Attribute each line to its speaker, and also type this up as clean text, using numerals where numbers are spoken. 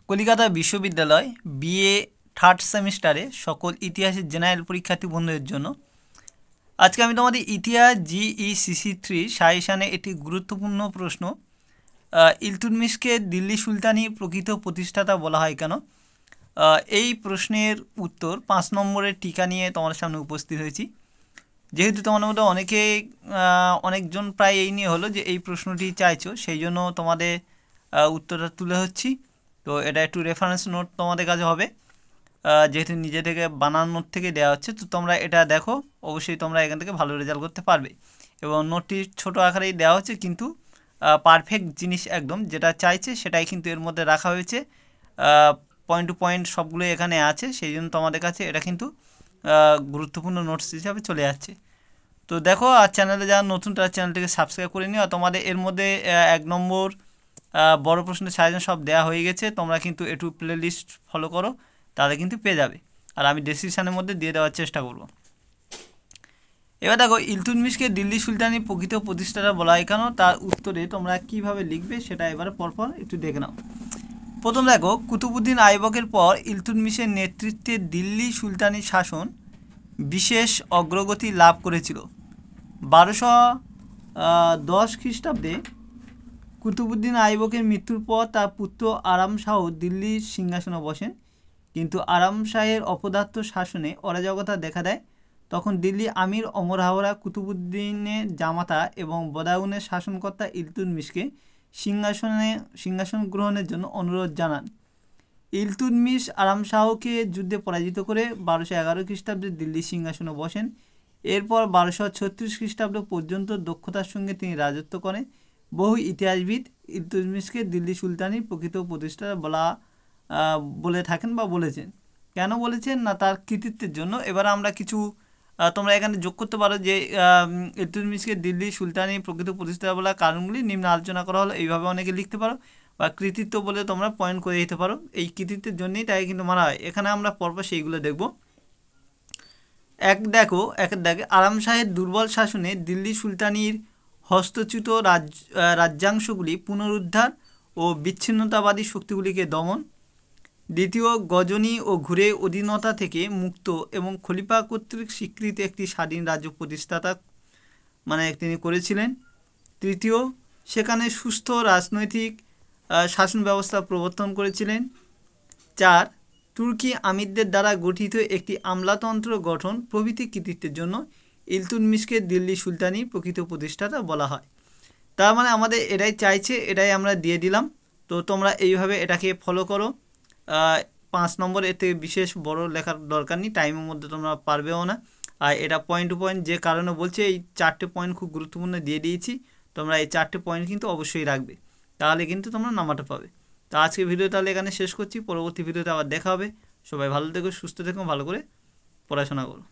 Speaker 1: কলিকাতা বিশ্ববিদ্যালয় BA third সেমিস্টারে সকল ইতিহাসের জেনারেল পরীক্ষার্থী বন্ধুদের জন্য আজকে আমি তোমাদের ইতিহাস GECC3 সাজেশানে একটি গুরুত্বপূর্ণ প্রশ্ন, ইলতুৎমিশকে দিল্লি সুলতানি প্রকৃত প্রতিষ্ঠাতা বলা হয় কেন, এই প্রশ্নের উত্তর 5 নম্বরের টিকা নিয়ে তোমাদের সামনে উপস্থিত হয়েছি। যেহেতু তোমাদের মধ্যে অনেকজন প্রায় এই নিয়ে হলো যে এই প্রশ্নটি চাইছো, সেই জন্য তোমাদের উত্তরটা তুলে হচ্ছি। তো এটা একটু রেফারেন্স নোট তোমাদের কাছে হবে, যেহেতু নিজে থেকে বানানোর নোট থেকে দেওয়া হচ্ছে। তো তোমরা এটা দেখো, অবশ্যই তোমরা এখান থেকে ভালো রেজাল্ট করতে পারবে। এবং নোটটি ছোট আকারেই দেওয়া হচ্ছে, কিন্তু পারফেক্ট জিনিস একদম যেটা চাইছে সেটাই কিন্তু এর মধ্যে রাখা হয়েছে। পয়েন্ট টু পয়েন্ট সবগুলো এখানে আছে, সেই জন্য তোমাদের কাছে এটা কিন্তু গুরুত্বপূর্ণ নোটস হিসাবে চলে যাচ্ছে। তো দেখো, আর চ্যানেলে যারা নতুন তারা চ্যানেলটিকে সাবস্ক্রাইব করে নিও। তোমাদের এর মধ্যে 1 নম্বর বড় প্রশ্নের সাজেশন সব দেওয়া হয়ে গেছে, তোমরা কিন্তু একটু প্লে লিস্ট ফলো করো, তাহলে কিন্তু পেয়ে যাবে। আর আমি ডেসক্রিপশানের মধ্যে দিয়ে দেওয়ার চেষ্টা করব। এবার দেখো, ইলতুৎমিশকে দিল্লি সুলতানি প্রকৃত প্রতিষ্ঠাতা বলা হয় কেন, তার উত্তরে তোমরা কিভাবে লিখবে সেটা এবার পরপর একটু দেখে নাও। প্রথম দেখো, কুতুবউদ্দিন আইবকের পর ইলতুৎমিশের নেতৃত্বে দিল্লি সুলতানি শাসন বিশেষ অগ্রগতি লাভ করেছিল। 1210 খ্রিস্টাব্দে কুতুবউদ্দিন আইবকের মৃত্যুর পর তার পুত্র আরাম শাহ দিল্লির সিংহাসনে বসেন, কিন্তু আরাম শাহের অপদার্থ শাসনে অরাজকতা দেখা দেয়। তখন দিল্লি আমির অমর হাওরা কুতুবউদ্দিনের জামাতা এবং বদাউনের শাসনকর্তা ইলতুৎমিশকে সিংহাসন গ্রহণের জন্য অনুরোধ জানান। ইলতুৎমিশ আরাম শাহকে যুদ্ধে পরাজিত করে 1211 খ্রিস্টাব্দে দিল্লির সিংহাসনে বসেন। এরপর 1236 খ্রিস্টাব্দ পর্যন্ত দক্ষতার সঙ্গে তিনি রাজত্ব করেন। বহু ইতিহাসবিদ ইলতুৎমিশকে দিল্লি সুলতানির প্রকৃত প্রতিষ্ঠাতা বলে থাকেন বা বলেছেন। কেন বলেছেন না, তার কৃতিত্বের জন্য। এবার আমরা কিছু তোমরা এখানে যোগ করতে পারো যে ইলতুৎমিশকে দিল্লি সুলতানি প্রকৃত প্রতিষ্ঠাতা বলার কারণগুলি নিম্নে আলোচনা করা হলো, এইভাবে অনেকে লিখতে পারো, বা কৃতিত্ব বলে তোমরা পয়েন্ট করে দিতে পারো। এই কৃতিত্বের জন্যই তাই কিন্তু মানা হয়। এখানে আমরা পরপর সেইগুলো দেখব। দেখো আরাম শাহের দুর্বল শাসনে দিল্লি সুলতানির হস্তচ্যুত রাজ্যাংশগুলি পুনরুদ্ধার ও বিচ্ছিন্নতাবাদী শক্তিগুলিকে দমন। দ্বিতীয়, গজনি ও ঘুরে অধীনতা থেকে মুক্ত এবং খলিফা কর্তৃক স্বীকৃত একটি স্বাধীন রাজ্য প্রতিষ্ঠাতা তিনি করেছিলেন। তৃতীয়, সেখানে সুস্থ রাজনৈতিক শাসন ব্যবস্থা প্রবর্তন করেছিলেন। 4, তুর্কি আমিরদের দ্বারা গঠিত একটি আমলাতন্ত্র গঠন প্রভৃতি কৃতিত্বের জন্য ইলতুৎমিশকে দিল্লি সুলতানি প্রকৃত প্রতিষ্ঠাতা বলা হয়। তার মানে আমাদের এটাই চাইছে, এটাই আমরা দিয়ে দিলাম। তো তোমরা এইভাবে এটাকে ফলো করো। 5 নম্বর এর থেকে বিশেষ বড় লেখার দরকার নেই, টাইমের মধ্যে তোমরা পারবেও না। আর এটা পয়েন্ট টু পয়েন্ট যে কারণে বলছে, এই 4টে পয়েন্ট খুব গুরুত্বপূর্ণ দিয়ে দিয়েছি। তোমরা এই 4টে পয়েন্ট কিন্তু অবশ্যই রাখবে, তাহলে কিন্তু তোমরা নাম্বারটা পাবে। তো আজকে ভিডিও তাহলে এখানে শেষ করছি, পরবর্তী ভিডিওতে আবার দেখা হবে। সবাই ভালো থেকো, সুস্থ থেকো, ভালো করে পড়াশোনা করো।